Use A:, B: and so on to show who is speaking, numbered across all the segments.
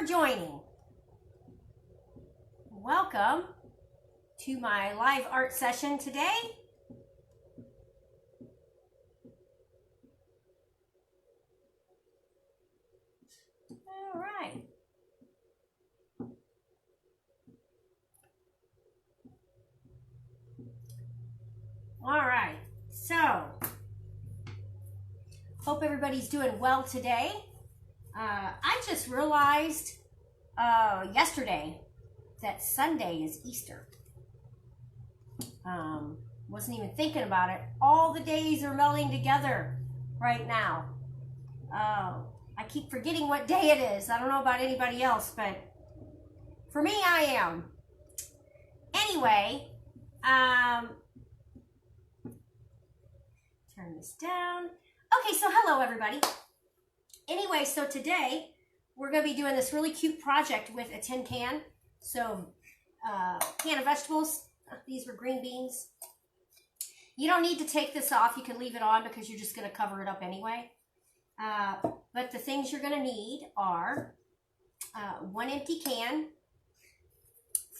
A: for joining. Welcome to my live art session today. All right. All right, so hope everybody's doing well today. I just realized yesterday that Sunday is Easter. Wasn't even thinking about it. All the days are melding together right now. I keep forgetting what day it is. I don't know about anybody else, but for me, I am. Anyway, turn this down. Okay, so hello everybody. Anyway, so today we're going to be doing this really cute project with a tin can. So, can of vegetables. These were green beans. You don't need to take this off. You can leave it on because you're just going to cover it up anyway. But the things you're going to need are one empty can,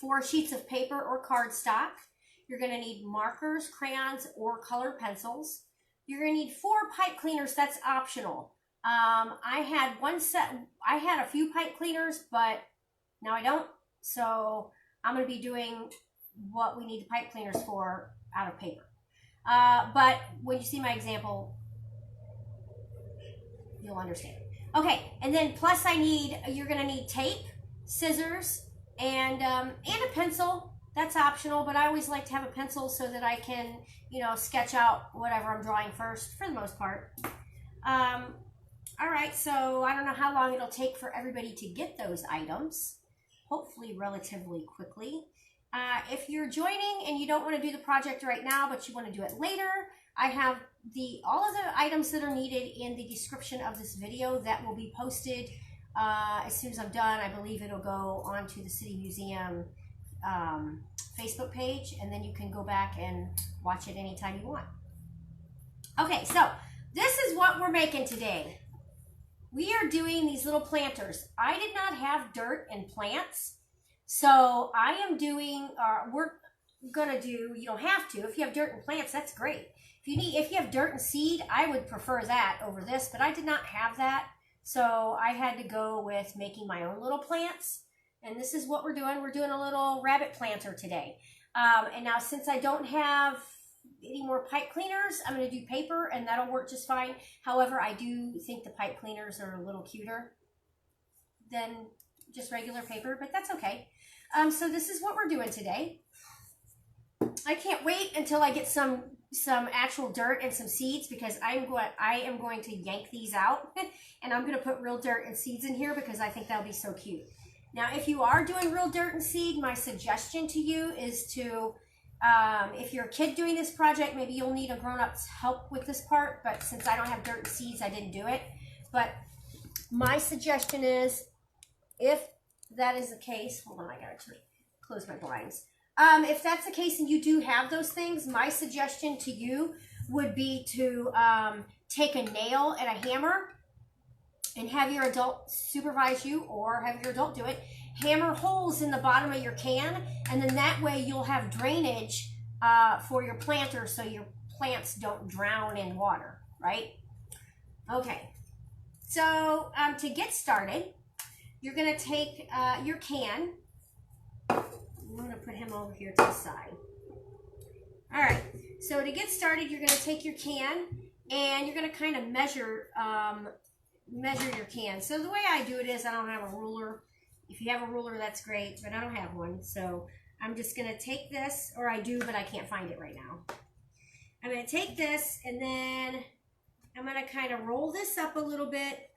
A: 4 sheets of paper or cardstock. You're going to need markers, crayons, or colored pencils. You're going to need 4 pipe cleaners. That's optional. I had a few pipe cleaners, but now I don't. So I'm going to be doing what we need the pipe cleaners for out of paper. But when you see my example, you'll understand. Okay, and then plus you're going to need tape, scissors, and a pencil. That's optional, but I always like to have a pencil so that I can, sketch out whatever I'm drawing first, for the most part. All right, so I don't know how long it'll take for everybody to get those items. Hopefully relatively quickly. If you're joining and you don't want to do the project right now, but you want to do it later, I have all of the items that are needed in the description of this video that will be posted as soon as I'm done. I believe it'll go onto the City Museum Facebook page, and then you can go back and watch it anytime you want. Okay, so this is what we're making today. We are doing these little planters. I did not have dirt and plants, so I am doing, we're gonna do, you don't have to. If you have dirt and plants, that's great. If you have dirt and seed, I would prefer that over this, but I did not have that, so I had to go with making my own little plants. And this is what we're doing. We're doing a little rabbit planter today. And now since I don't have any more pipe cleaners, I'm going to do paper, and that'll work just fine. However, I do think the pipe cleaners are a little cuter than just regular paper, but that's okay. So this is what we're doing today. I can't wait until I get some actual dirt and some seeds, because I am going to yank these out and I'm going to put real dirt and seeds in here because I think that'll be so cute. Now, if you are doing real dirt and seed, my suggestion to you is to, if you're a kid doing this project, maybe you'll need a grown-up's help with this part, but since I don't have dirt and seeds, I didn't do it. But my suggestion is, if that is the case, hold on, I gotta close my blinds. If that's the case and you do have those things, my suggestion to you would be to take a nail and a hammer and have your adult supervise you, or have your adult do it. Hammer holes in the bottom of your can, and then that way you'll have drainage for your planter so your plants don't drown in water, right? Okay, so to get started, you're going to take your can. I'm going to put him over here to the side. All right, so to get started, you're going to take your can and you're going to kind of measure your can. So the way I do it is I don't have a ruler. If you have a ruler, that's great, but I don't have one. So I'm just going to take this, or I do, but I can't find it right now. I'm going to take this, and then I'm going to kind of roll this up a little bit.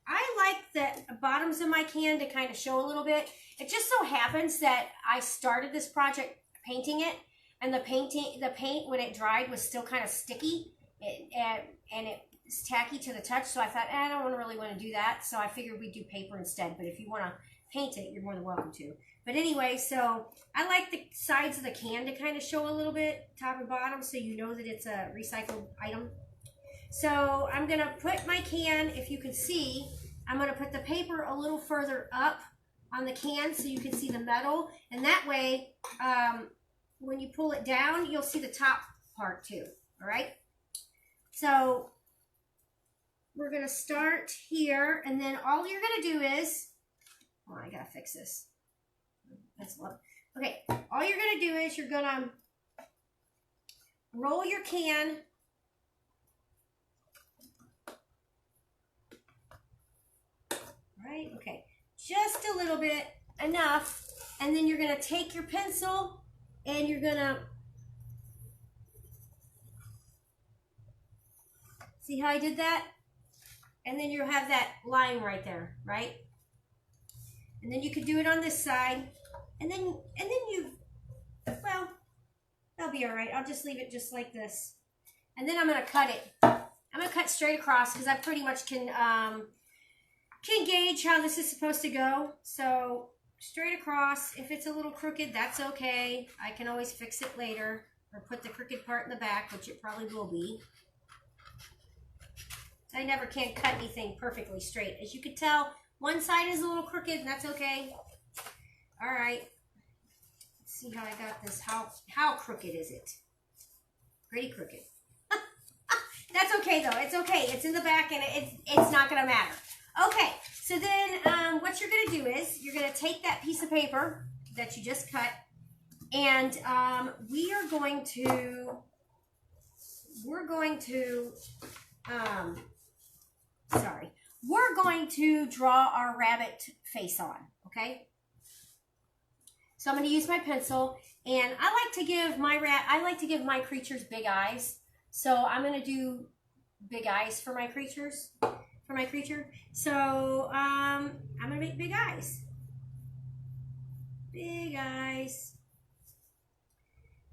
A: I like the bottoms of my can to kind of show a little bit. It just so happens that I started this project painting it, and the paint when it dried was still kind of sticky, and it's tacky to the touch. So I thought, I don't really want to do that. So I figured we'd do paper instead. But if you want to paint it, you're more than welcome to. But anyway, so I like the sides of the can to kind of show a little bit, top and bottom, so you know that it's a recycled item. So I'm going to put my can, if you can see, I'm going to put the paper a little further up on the can so you can see the metal. And that way, when you pull it down, you'll see the top part too. All right. So we're going to start here. And then all you're going to do is, oh, I got to fix this. That's low. Okay. All you're going to do is you're going to roll your can. Right? Okay. Just a little bit, enough. And then you're going to take your pencil and you're going to, see how I did that? And then you'll have that line right there, right? And then you could do it on this side. And then you, well, that'll be all right. I'll just leave it just like this. And then I'm going to cut it. I'm going to cut straight across because I pretty much can gauge how this is supposed to go. So straight across. If it's a little crooked, that's okay. I can always fix it later or put the crooked part in the back, which it probably will be. I never can cut anything perfectly straight. As you can tell, one side is a little crooked, and that's okay. All right. Let's see how I got this. How crooked is it? Pretty crooked. That's okay, though. It's okay. It's in the back, and it's not going to matter. Okay, so then what you're going to do is you're going to take that piece of paper that you just cut, and we're going to draw our rabbit face on, okay? So I'm going to use my pencil, and I like to give my creatures big eyes. So I'm going to do big eyes for my creature. So I'm going to make big eyes. Big eyes.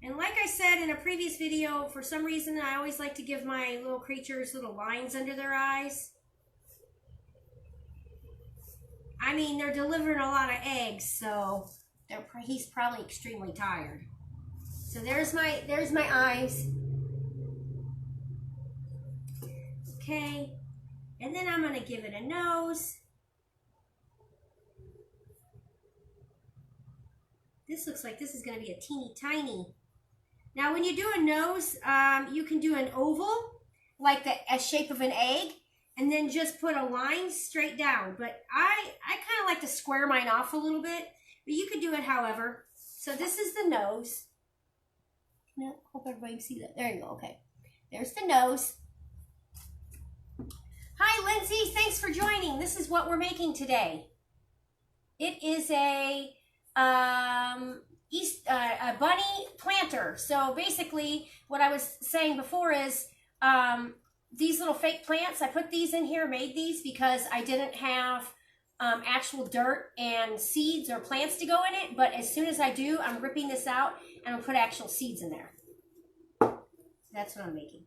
A: And like I said in a previous video, for some reason I always like to give my little creatures little lines under their eyes. I mean, they're delivering a lot of eggs, so he's probably extremely tired. So there's my eyes. Okay. And then I'm going to give it a nose. This looks like this is going to be a teeny tiny. Now, when you do a nose, you can do an oval, like a shape of an egg, and then just put a line straight down. But I kind of like to square mine off a little bit, but you could do it however. So this is the nose. No, hope everybody can see that. There you go. Okay. There's the nose. Hi, Lindsay. Thanks for joining. This is what we're making today. It is a bunny planter. So basically, what I was saying before is these little fake plants. I put these in here, made these because I didn't have actual dirt and seeds or plants to go in it. But as soon as I do, I'm ripping this out and I'll put actual seeds in there. That's what I'm making.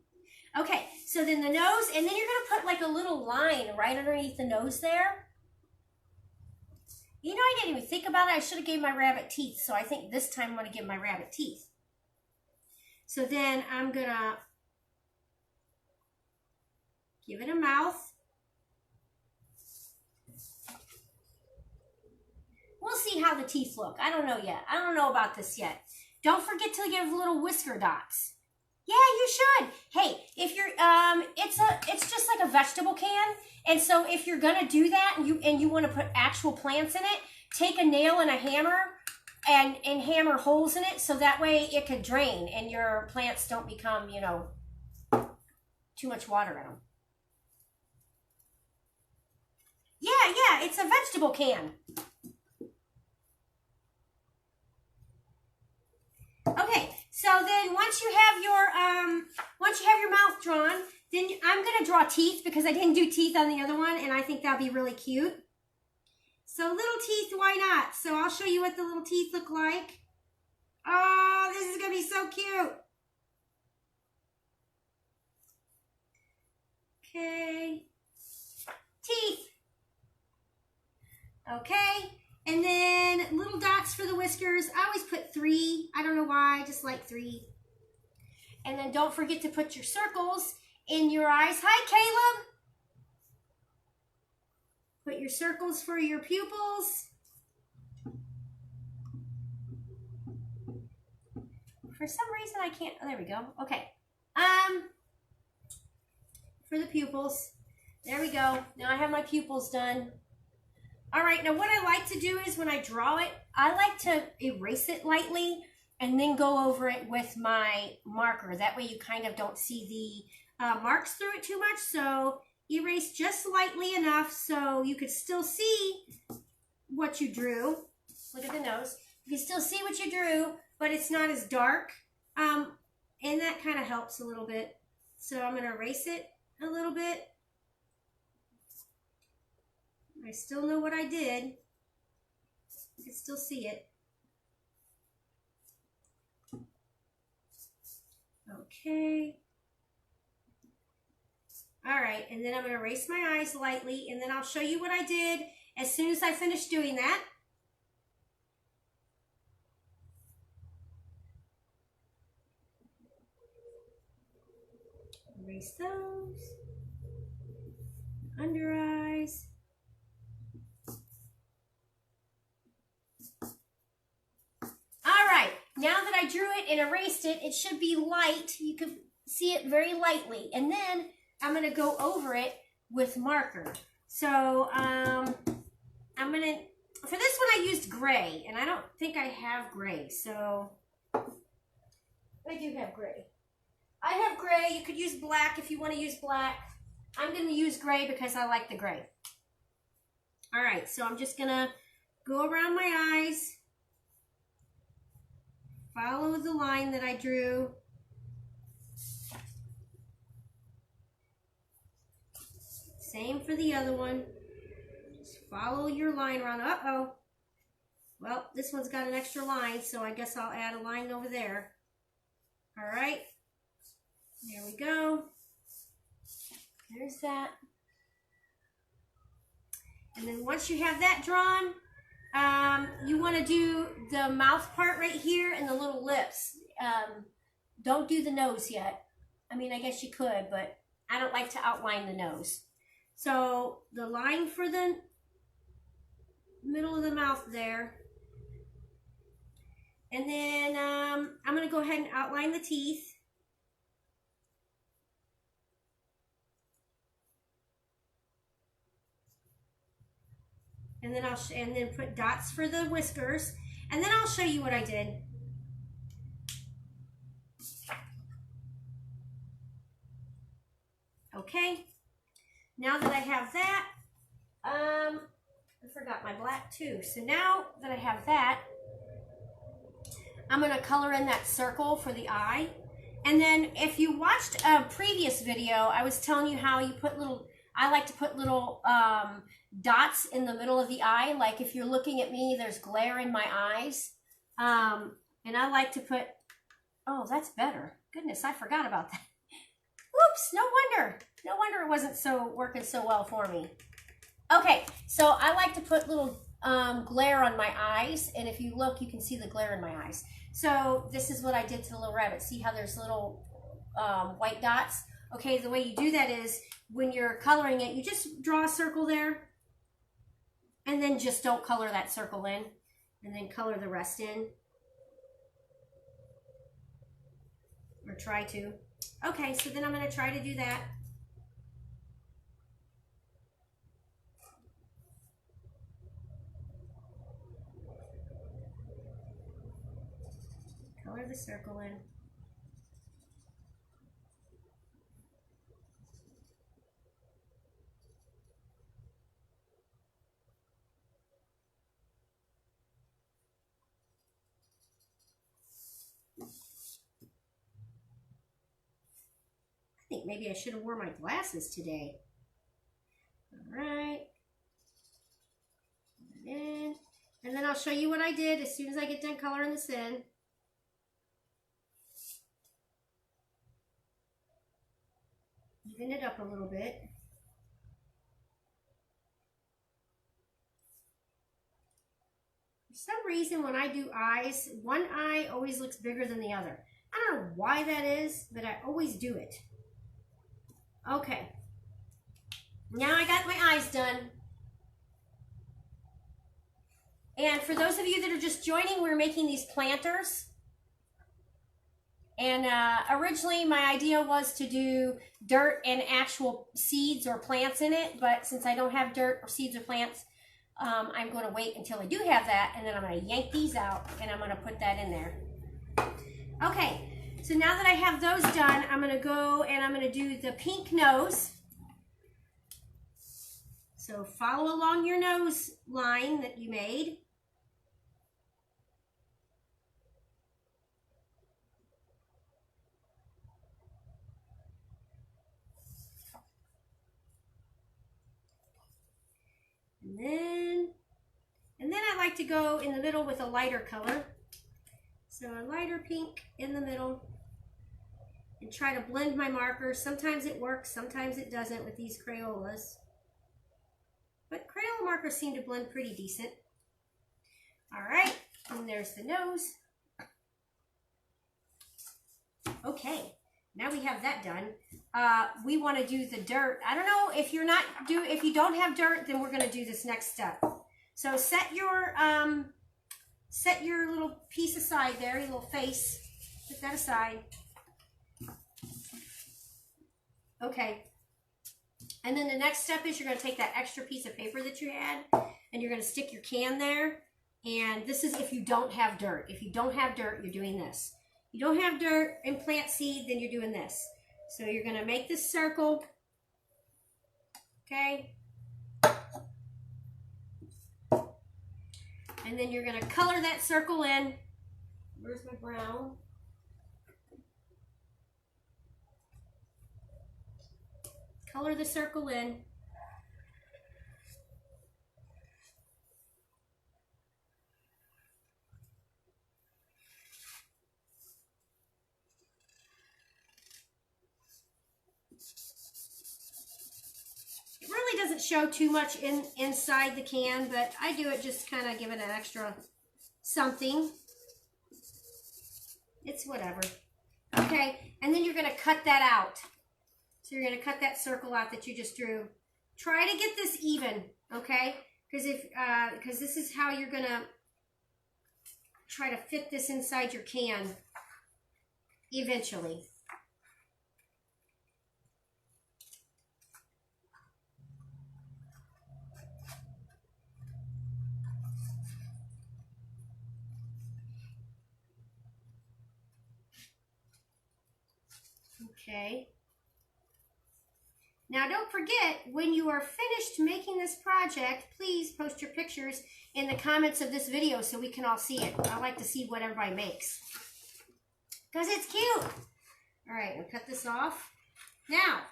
A: Okay, so then the nose, and then you're going to put like a little line right underneath the nose there. You know, I didn't even think about it. I should have gave my rabbit teeth, so I think this time I'm going to give my rabbit teeth. So then I'm going to give it a mouth. We'll see how the teeth look. I don't know yet. I don't know about this yet. Don't forget to give little whisker dots. Yeah, you should. Hey, if you're it's just like a vegetable can, and so if you're gonna do that and you want to put actual plants in it, take a nail and a hammer and hammer holes in it so that way it could drain and your plants don't become, you know, too much water in them. Yeah, it's a vegetable can. Okay. So then once you have your mouth drawn, then I'm going to draw teeth because I didn't do teeth on the other one, and I think that'll be really cute. So little teeth, why not? So I'll show you what the little teeth look like. Oh, this is going to be so cute. Okay. Teeth. Okay. And then little dots for the whiskers. I always put 3. I don't know why. I just like 3. And then don't forget to put your circles in your eyes. Hi, Caleb. Put your circles for your pupils. for some reason I can't, oh, there we go. Okay. For the pupils, there we go. Now I have my pupils done. All right, now what I like to do is when I draw it, I like to erase it lightly and then go over it with my marker. That way you kind of don't see the marks through it too much. So erase just lightly enough so you could still see what you drew. Look at the nose. You can still see what you drew, but it's not as dark. And that kind of helps a little bit. So I'm going to erase it a little bit. I still know what I did. You can still see it. Okay. All right, and then I'm going to erase my eyes lightly, and then I'll show you what I did as soon as I finish doing that. Erase those. Under eyes. All right, now that I drew it and erased it, it should be light. You can see it very lightly. And then I'm going to go over it with marker. So I'm going to, for this one I used gray, and I don't think I have gray. So I do have gray. I have gray. You could use black if you want to use black. I'm going to use gray because I like the gray. All right, so I'm just going to go around my eyes. Follow the line that I drew. Same for the other one. Just follow your line around. Uh-oh. Well, this one's got an extra line, so I guess I'll add a line over there. All right. There we go. There's that. And then once you have that drawn, you want to do the mouth part right here and the little lips. Don't do the nose yet. I mean, I guess you could, but I don't like to outline the nose. So the line for the middle of the mouth there. And then I'm going to go ahead and outline the teeth. And then I'll put dots for the whiskers, and then I'll show you what I did. Okay, now that I have that, I forgot my black too. So now that I have that, I'm going to color in that circle for the eye. And then if you watched a previous video, I was telling you how you put little, I like to put little dots in the middle of the eye. Like if you're looking at me, there's glare in my eyes. And I like to put, oh, that's better. Goodness, I forgot about that. Whoops, no wonder. No wonder it wasn't working so well for me. Okay, so I like to put little glare on my eyes. And if you look, you can see the glare in my eyes. So this is what I did to the little rabbit. See how there's little white dots? Okay, the way you do that is when you're coloring it, you just draw a circle there. And then just don't color that circle in. And then color the rest in. Or try to. Okay, so then I'm going to try to do that. Color the circle in. I think maybe I should have worn my glasses today. All right. And then I'll show you what I did as soon as I get done coloring this in. Even it up a little bit. For some reason when I do eyes, one eye always looks bigger than the other. I don't know why that is, but I always do it. Okay, now I got my eyes done. And for those of you that are just joining, we're making these planters. And originally my idea was to do dirt and actual seeds or plants in it, but since I don't have dirt or seeds or plants, I'm going to wait until I do have that, and then I'm going to yank these out and I'm going to put that in there. Okay, so now that I have those done, I'm going to go and I'm going to do the pink nose. So follow along your nose line that you made. And then I like to go in the middle with a lighter color. So a lighter pink in the middle. And try to blend my markers. Sometimes it works, sometimes it doesn't with these Crayolas. But Crayola markers seem to blend pretty decent. All right, and there's the nose. Okay, now we have that done. We want to do the dirt. I don't know if if you don't have dirt, then we're going to do this next step. So set your little piece aside there, your little face. Put that aside. Okay. And then the next step is you're going to take that extra piece of paper that you had and you're going to stick your can there. And this is if you don't have dirt. If you don't have dirt, you're doing this. You don't have dirt and plant seed, then you're doing this. So you're going to make this circle. Okay. And then you're going to color that circle in. Where's my brown? Color the circle in. It really doesn't show too much inside the can, but I do it just kind of give it an extra something. It's whatever. Okay, and then you're going to cut that out. So you're going to cut that circle out that you just drew. Try to get this even, okay? Because this is how you're going to try to fit this inside your can eventually. Okay. Now don't forget, when you are finished making this project, please post your pictures in the comments of this video so we can all see it. I like to see what everybody makes. Because it's cute. All right, I'll cut this off. Now,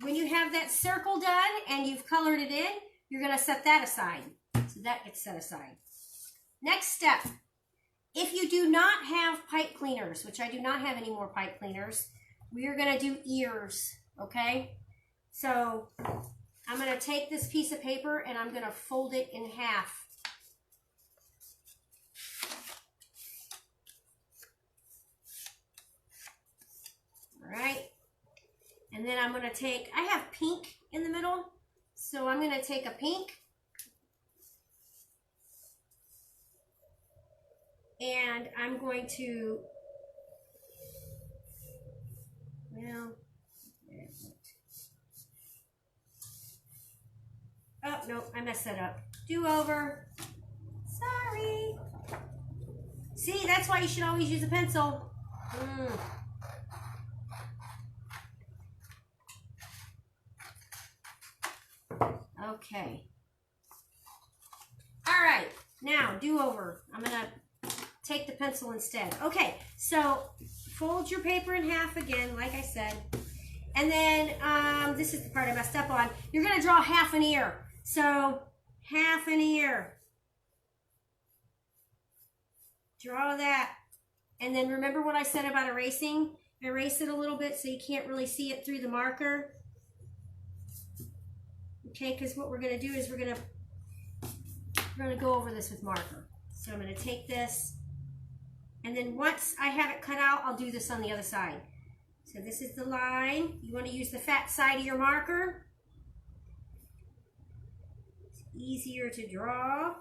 A: when you have that circle done and you've colored it in, you're going to set that aside. So that gets set aside. Next step. If you do not have pipe cleaners, which I do not have any more pipe cleaners, we are going to do ears, okay? So I'm going to take this piece of paper and I'm going to fold it in half. All right. And then I'm going to take, I have pink in the middle, so I'm going to take a pink and I'm going to, well, oh, no, I messed that up. Do over. Sorry. See, that's why you should always use a pencil. Okay. All right. Now, do over. I'm going to take the pencil instead. Okay, so fold your paper in half again, like I said. And then, this is the part I messed up on. You're going to draw half an ear. So, half an ear. Draw that. And then remember what I said about erasing? Erase it a little bit so you can't really see it through the marker. Okay, because what we're going to do is we're going to go over this with marker. So I'm going to take this, and then once I have it cut out, I'll do this on the other side. So this is the line. You want to use the fat side of your marker. It's easier to draw.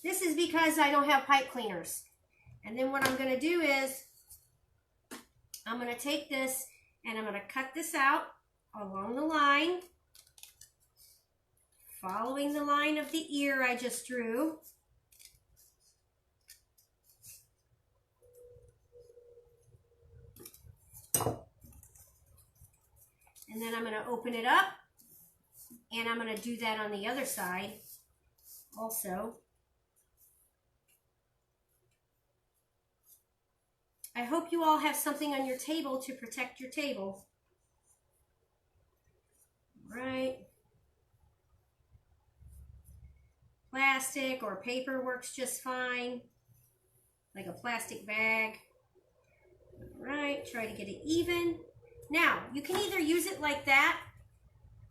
A: This is because I don't have pipe cleaners. And then what I'm going to do is I'm going to take this and I'm going to cut this out along the line, following the line of the ear I just drew. And then I'm going to open it up, and I'm going to do that on the other side also. I hope you all have something on your table to protect your table. Right. Plastic or paper works just fine, like a plastic bag. All right, try to get it even. Now, you can either use it like that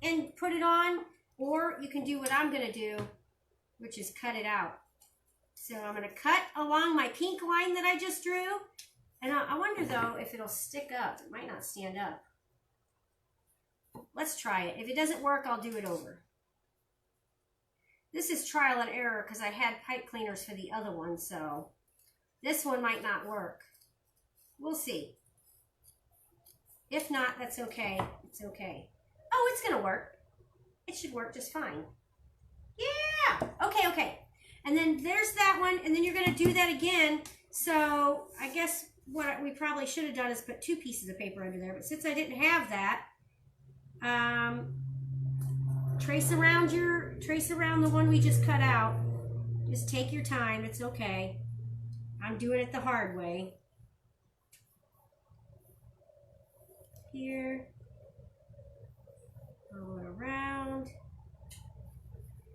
A: and put it on, or you can do what I'm going to do, which is cut it out. So I'm going to cut along my pink line that I just drew. And I wonder, though, if it'll stick up. It might not stand up. Let's try it. If it doesn't work, I'll do it over. This is trial and error because I had pipe cleaners for the other one, so this one might not work. We'll see. If not, that's okay. It's okay. Oh, it's going to work. It should work just fine. Yeah! Okay, okay. And then there's that one, and then you're going to do that again. So I guess what we probably should have done is put 2 pieces of paper under there. But since I didn't have that, trace around the one we just cut out. Just take your time. It's okay. I'm doing it the hard way. Here. Roll it around.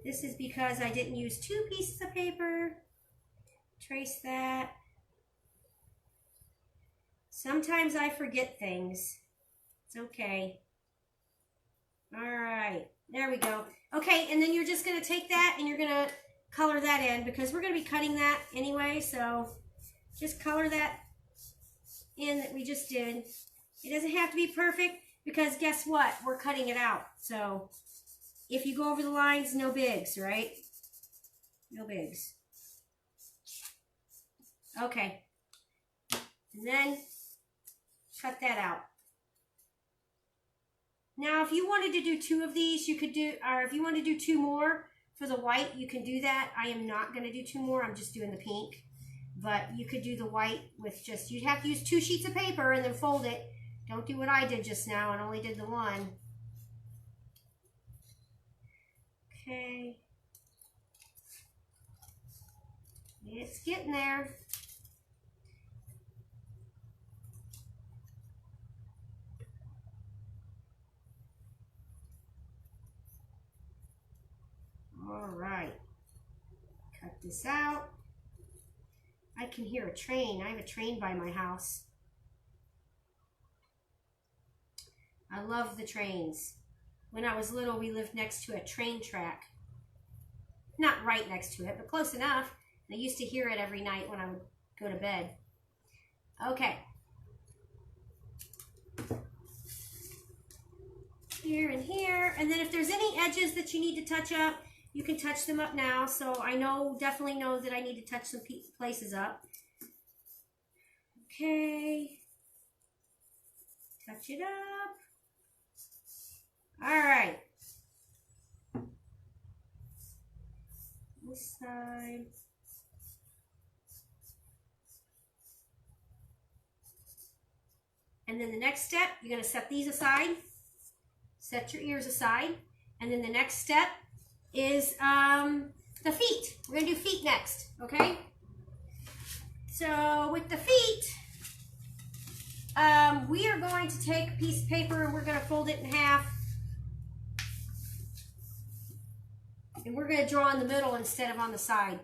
A: This is because I didn't use 2 pieces of paper. Trace that. Sometimes I forget things. It's okay. All right, there we go. Okay, and then you're just going to take that and you're going to color that in because we're going to be cutting that anyway. So just color that in that we just did. It doesn't have to be perfect because guess what? We're cutting it out. So if you go over the lines, no bigs, right? No bigs. Okay. And then cut that out. Now, if you wanted to do 2 of these, you could do, or if you want to do 2 more for the white, you can do that. I am not going to do 2 more. I'm just doing the pink. But you could do the white with just, you'd have to use 2 sheets of paper and then fold it. Don't do what I did just now and only did the one. Okay. It's getting there. All right. Cut this out. I can hear a train. I have a train by my house. I love the trains. When I was little, we lived next to a train track. Not right next to it, but close enough. I used to hear it every night when I would go to bed. Okay. Here and here. And then if there's any edges that you need to touch up, you can touch them up now. So I definitely know that I need to touch some places up. Okay. Touch it up. All right. This side. And then the next step, you're going to set these aside. Set your ears aside. And then the next step is the feet. We're going to do feet next, okay? So with the feet, we are going to take a piece of paper and we're going to fold it in half. And we're going to draw in the middle instead of on the side.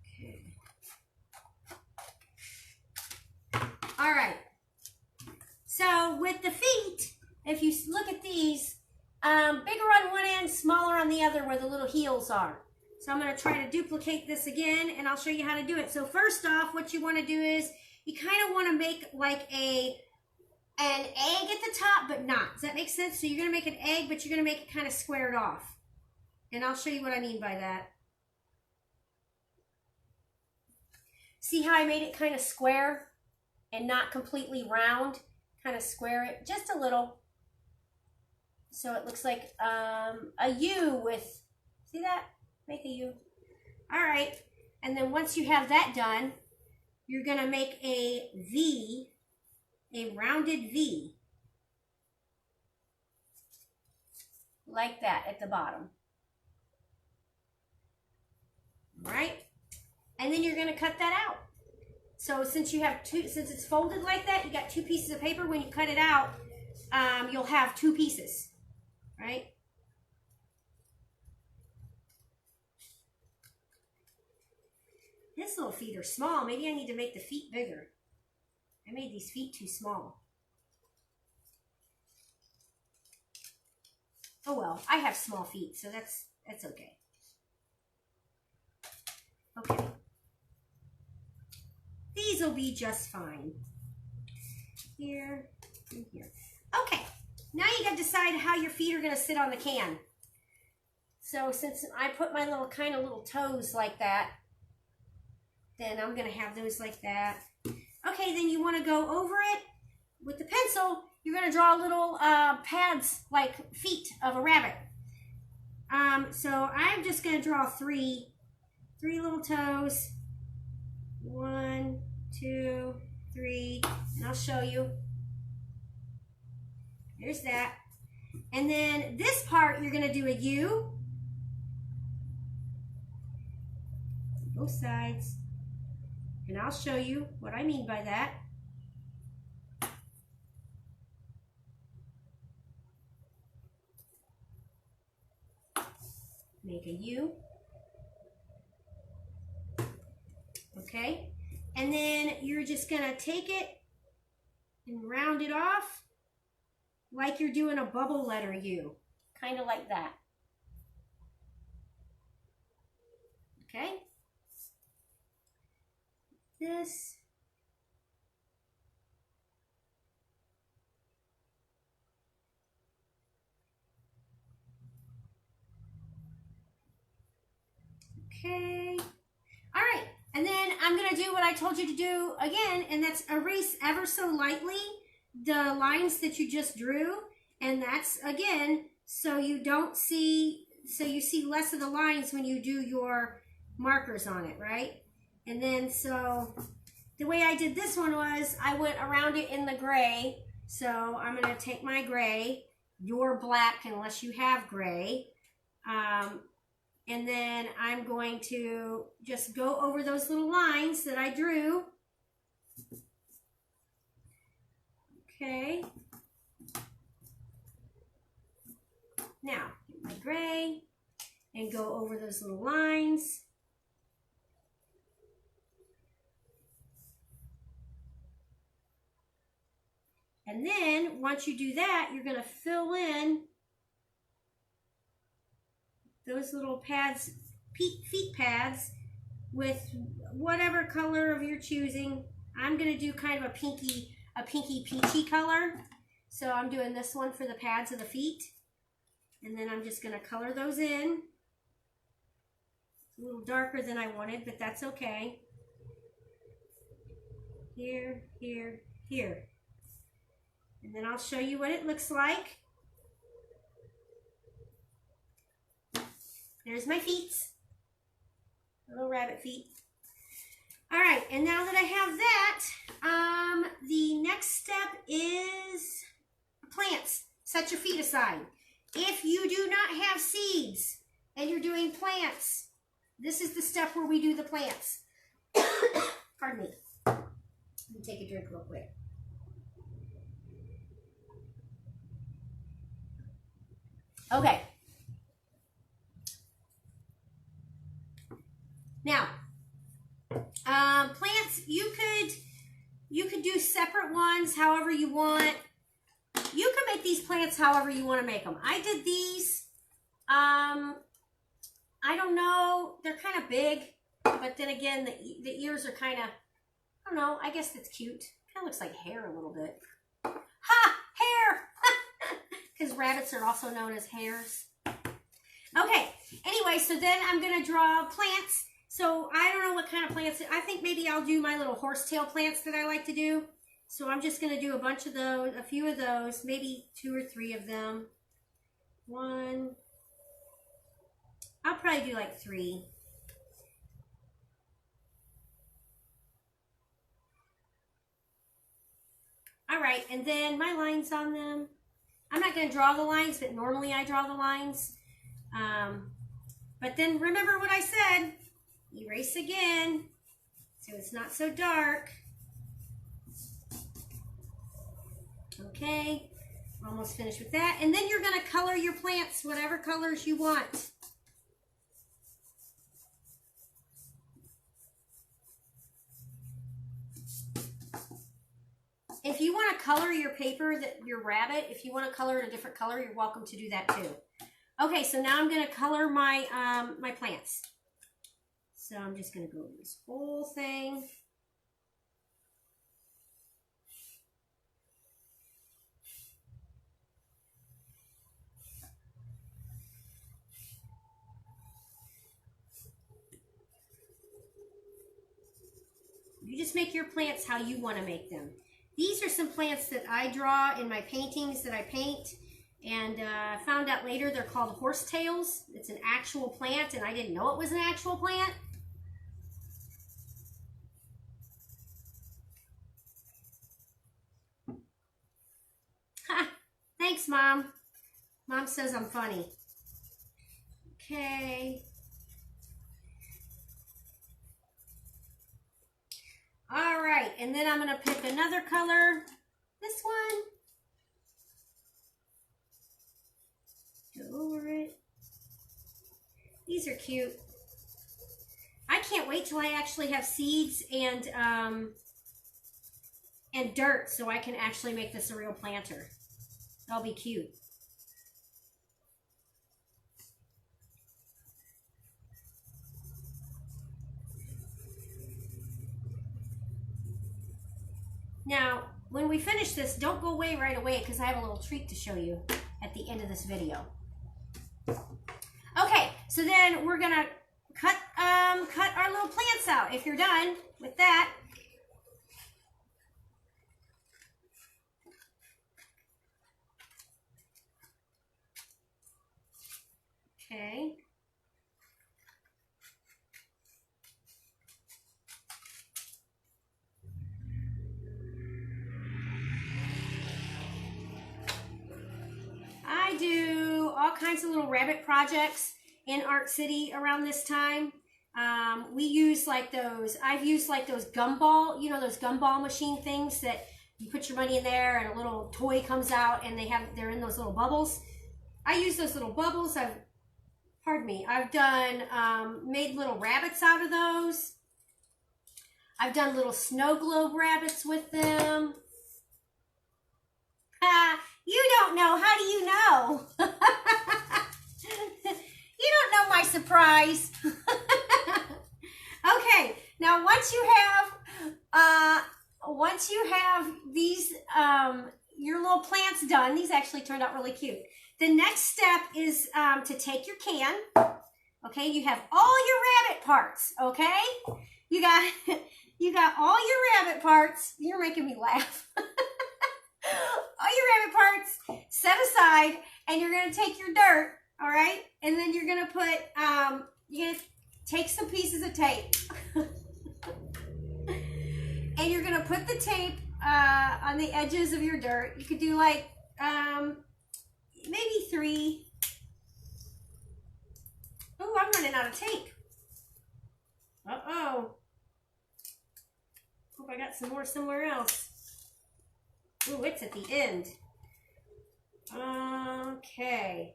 A: Okay. All right. So with the feet, if you look at these, bigger on one end, smaller on the other where the little heels are. So I'm going to try to duplicate this again and I'll show you how to do it. So first off, what you want to do is you kind of want to make like an egg at the top, but not. Does that make sense? So you're going to make an egg, but you're going to make it kind of squared off. And I'll show you what I mean by that. See how I made it kind of square and not completely round? Kind of square it just a little. So it looks like a U with, see that? Make a U. All right. And then once you have that done, you're going to make a V, a rounded V. Like that at the bottom. All right. And then you're going to cut that out. So since you have two, since it's folded like that, you got two pieces of paper. When you cut it out, you'll have two pieces, right? His little feet are small. Maybe I need to make the feet bigger. I made these feet too small. Oh well, I have small feet, so that's okay. Okay. These will be just fine. Here and here. Okay, now you got to decide how your feet are going to sit on the can. So since I put my little kind of little toes like that, then I'm going to have those like that. Okay, then you want to go over it with the pencil. You're going to draw little pads like feet of a rabbit. So I'm just going to draw three little toes. 1, 2, 3, and I'll show you. There's that. And then this part, you're going to do a U. Both sides. And I'll show you what I mean by that. Make a U. Okay, and then you're just gonna take it and round it off like you're doing a bubble letter U, kind of like that. Okay, this. Okay, all right. And then I'm going to do what I told you to do again, and that's erase ever so lightly the lines that you just drew. And that's, again, so you don't see, so you see less of the lines when you do your markers on it, right? And then, so the way I did this one was I went around it in the gray. So I'm going to take my gray, your black, unless you have gray. And then I'm going to just go over those little lines that I drew. Okay. Now, get my gray and go over those little lines. And then, once you do that, you're going to fill in those little pads, feet pads, with whatever color of your choosing. I'm going to do kind of a pinky peachy color. So I'm doing this one for the pads of the feet. And then I'm just going to color those in. It's a little darker than I wanted, but that's okay. Here, here, here. And then I'll show you what it looks like. There's my feet. Little rabbit feet. All right, and now that I have that, the next step is plants. Set your feet aside. If you do not have seeds and you're doing plants, this is the step where we do the plants. Pardon me. Let me take a drink real quick. Okay. Now, plants, you could do separate ones however you want. You can make these plants however you want to make them. I did these, I don't know, they're kind of big, but then again, the ears are kind of, I don't know, I guess that's cute. Kind of looks like hair a little bit. Ha! Hair! Because rabbits are also known as hares. Okay, anyway, so then I'm going to draw plants. So I don't know what kind of plants. I think maybe I'll do my little horsetail plants that I like to do. So I'm just going to do a bunch of those, a few of those, maybe 2 or 3 of them. 1. I'll probably do like 3. All right, and then my lines on them. I'm not going to draw the lines, but normally I draw the lines. But then remember what I said, erase again, so it's not so dark. Okay, almost finished with that. And then you're going to color your plants whatever colors you want. If you want to color your paper, your rabbit, if you want to color it a different color, you're welcome to do that too. Okay, so now I'm going to color my my plants. So I'm just going to go over this whole thing. You just make your plants how you want to make them. These are some plants that I draw in my paintings that I paint, and I found out later they're called horsetails. It's an actual plant, and I didn't know it was an actual plant. Ha! Thanks, Mom. Mom says I'm funny. Okay. All right, and then I'm going to pick another color. This one. Go over it. These are cute. I can't wait till I actually have seeds and dirt so I can actually make this a real planter. That'll be cute. Now, when we finish this, don't go away right away because I have a little treat to show you at the end of this video. Okay, so then we're gonna cut our little plants out. If you're done with that, okay. I do all kinds of little rabbit projects in Art City around this time. We use like those, I've used like those gumball, you know, those gumball machine things that you put your money in there and a little toy comes out and they're in those little bubbles. I use those little bubbles. I've done, made little rabbits out of those. I've done little snow globe rabbits with them. You don't know. How do you know? You don't know my surprise. Okay, now once you have these your little plants done, these actually turned out really cute. The next step is to take your can. Okay, you have all your rabbit parts. Okay, you got all your rabbit parts. You're making me laugh. All your rabbit parts set aside, and you're going to take your dirt, all right? And then you're going to put, you're going to take some pieces of tape. And you're going to put the tape on the edges of your dirt. You could do like, maybe 3. Oh, I'm running out of tape. Uh-oh. Hope I got some more somewhere else. Ooh, it's at the end. Okay.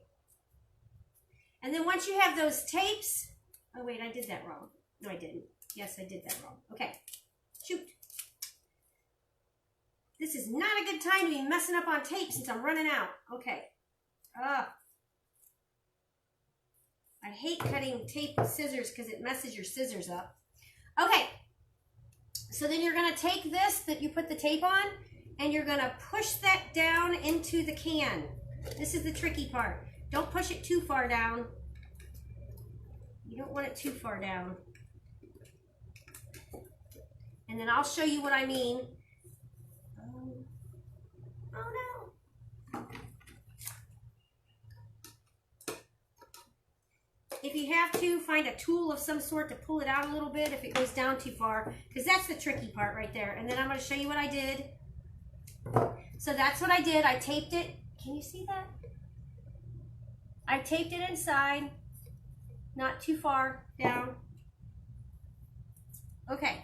A: And then once you have those tapes, oh wait, I did that wrong. No, I didn't. Yes, I did that wrong. Okay. Shoot. This is not a good time to be messing up on tape since I'm running out. Okay. I hate cutting tape with scissors because it messes your scissors up. Okay. So then you're going to take this that you put the tape on, and you're going to push that down into the can. This is the tricky part. Don't push it too far down. You don't want it too far down. and then I'll show you what I mean. Oh no. If you have to, find a tool of some sort to pull it out a little bit if it goes down too far, because that's the tricky part right there. And then I'm going to show you what I did. So that's what I did. I taped it. Can you see that? I taped it inside, not too far down. Okay.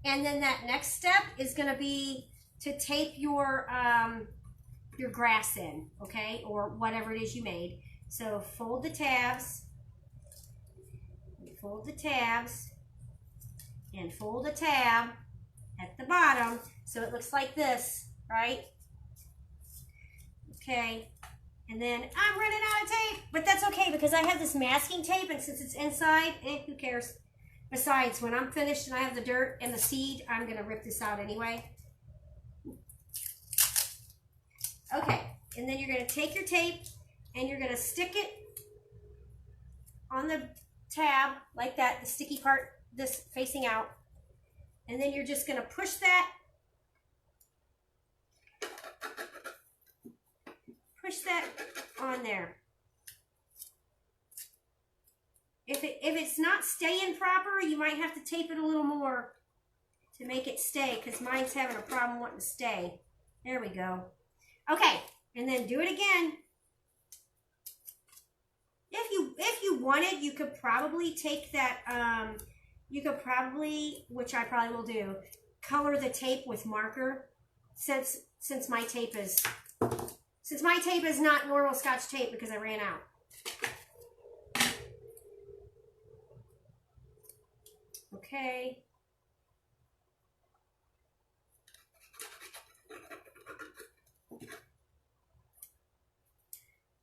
A: And then that next step is going to be to tape your grass in, okay, or whatever it is you made. So fold the tabs, and fold the tabs, and fold a tab at the bottom so it looks like this, right? Okay, and then I'm running out of tape, but that's okay because I have this masking tape, and since it's inside, who cares? Besides, when I'm finished and I have the dirt and the seed, I'm going to rip this out anyway. Okay, and then you're going to take your tape and you're going to stick it on the tab like that, the sticky part, this facing out. And then you're just going to push that. Push that on there. If it's not staying proper, you might have to tape it a little more to make it stay, because mine's having a problem wanting to stay. There we go. Okay, and then do it again. If you wanted, you could probably take that, you could probably, which I probably will do, color the tape with marker, since my tape is not normal Scotch tape because I ran out. Okay.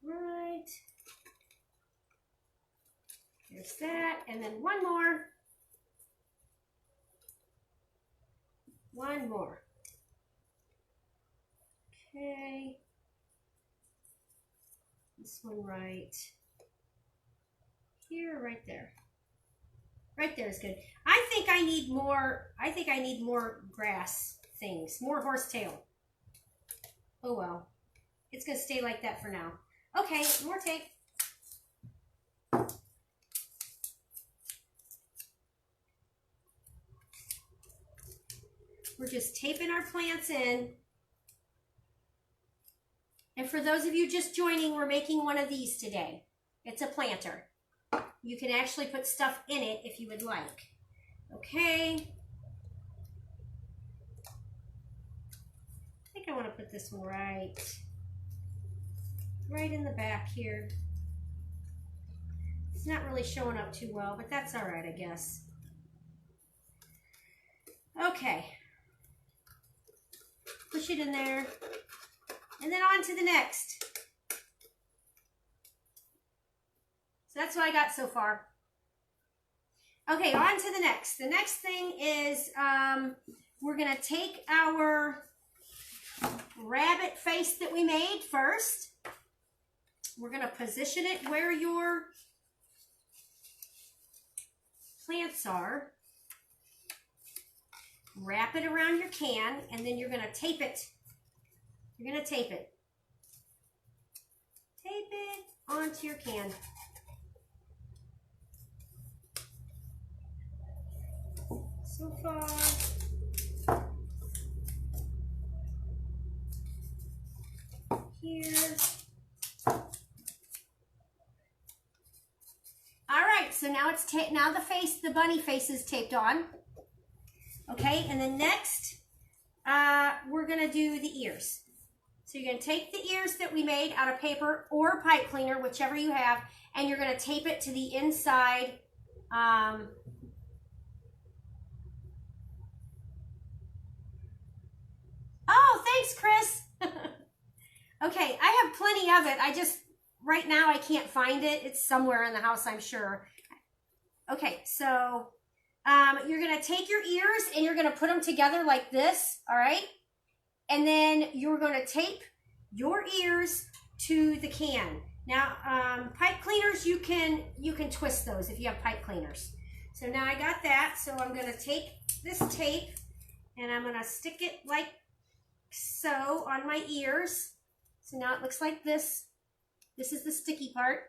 A: Right. There's that. And then one more. One more. Okay. This one right here, right there. Right there is good. I think I need more grass things, more horsetail. Oh well. It's gonna stay like that for now. Okay, more tape. We're just taping our plants in. And for those of you just joining, we're making one of these today. It's a planter. You can actually put stuff in it if you would like. Okay. I think I want to put this one right in the back here. It's not really showing up too well, but that's all right, I guess. Okay. Push it in there. And then on to the next. So that's what I got so far. Okay, on to the next. The next thing is we're going to take our rabbit face that we made first. We're going to position it where your plants are. Wrap it around your can, and then you're going to tape it. You're going to tape it. Tape it onto your can. So far. Here. All right, so now it's now the bunny face is taped on. Okay, and then next, we're gonna do the ears. So you're gonna take the ears that we made out of paper or pipe cleaner, whichever you have, and you're gonna tape it to the inside. Oh, thanks, Chris. Okay, I have plenty of it. Right now I can't find it. It's somewhere in the house, I'm sure. Okay, so you're going to take your ears and you're going to put them together like this, all right? And then you're going to tape your ears to the can. Now, pipe cleaners, you can twist those if you have pipe cleaners. So now I got that, so I'm going to take this tape and I'm gonna stick it like so on my ears. So now it looks like this. This is the sticky part.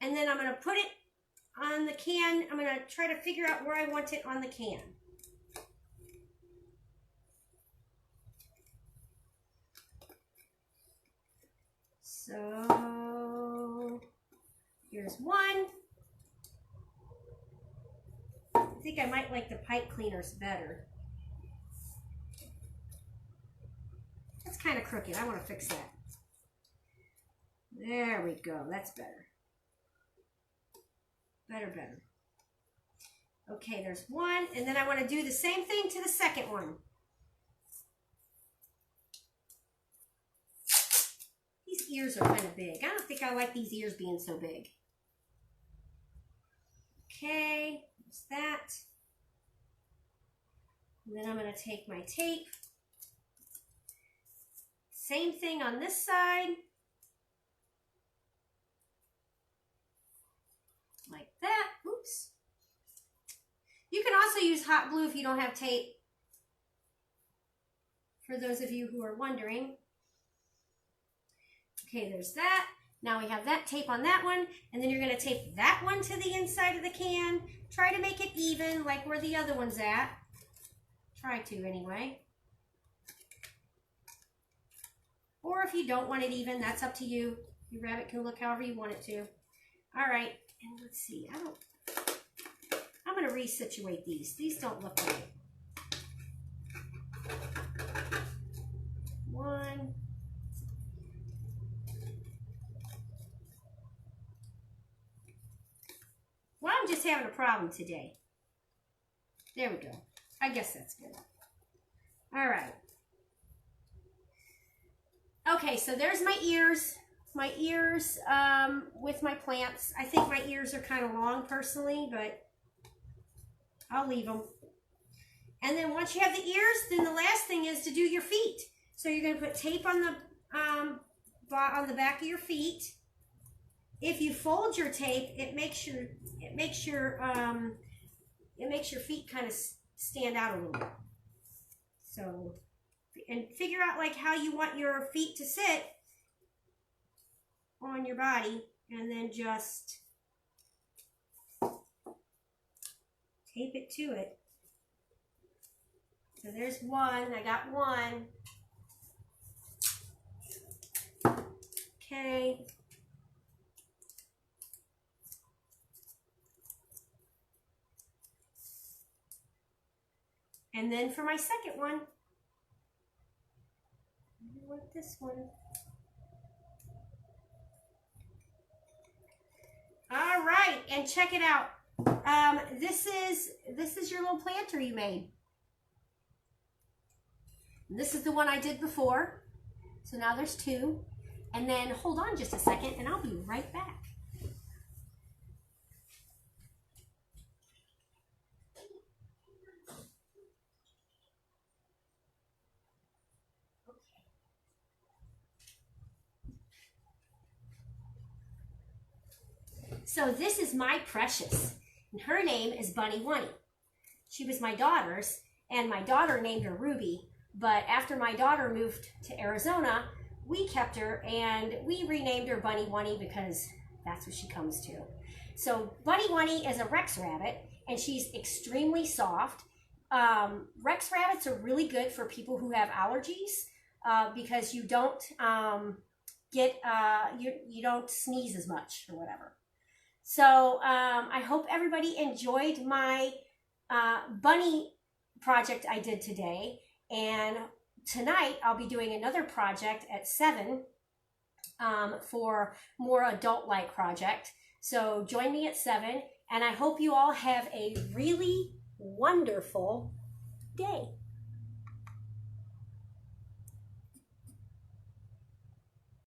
A: And then I'm gonna put it on the can. I'm gonna try to figure out where I want it on the can. So here's one. I think I might like the pipe cleaners better. That's kind of crooked. I want to fix that. There we go. That's better. Better. Okay, there's one. And then I want to do the same thing to the second one. These ears are kind of big. I don't think I like these ears being so big. Okay, there's that. And then I'm going to take my tape. Same thing on this side. Like that. Oops. You can also use hot glue if you don't have tape. For those of you who are wondering. Okay, there's that. Now we have that tape on that one. And then you're going to tape that one to the inside of the can. Try to make it even like where the other one's at. Try to anyway. Or if you don't want it even, that's up to you. Your rabbit can look however you want it to. All right, and let's see. I'm going to resituate these. These don't look right. One. Well, I'm just having a problem today. There we go. I guess that's good. All right. Okay, so there's my ears. My ears with my plants. I think my ears are kind of long personally, but I'll leave them. And then once you have the ears, then the last thing is to do your feet. So you're going to put tape on the back of your feet. If you fold your tape, it makes your feet kind of stand out a little bit. So, and figure out like how you want your feet to sit on your body, and then just tape it to it. So there's one. I got one. Okay. And then for my second one, I want this one. All right, and check it out. This is your little planter you made. This is the one I did before. So now there's two. And then hold on just a second and I'll be right back. So this is my precious, and her name is Bunny Wunny. She was my daughter's, and my daughter named her Ruby, but after my daughter moved to Arizona, we kept her, and we renamed her Bunny Wunny because that's what she comes to. So Bunny Wunny is a Rex rabbit, and she's extremely soft. Rex rabbits are really good for people who have allergies because you don't you don't sneeze as much or whatever. So I hope everybody enjoyed my bunny project I did today. And tonight I'll be doing another project at 7 for more adult-like project. So join me at 7. And I hope you all have a really wonderful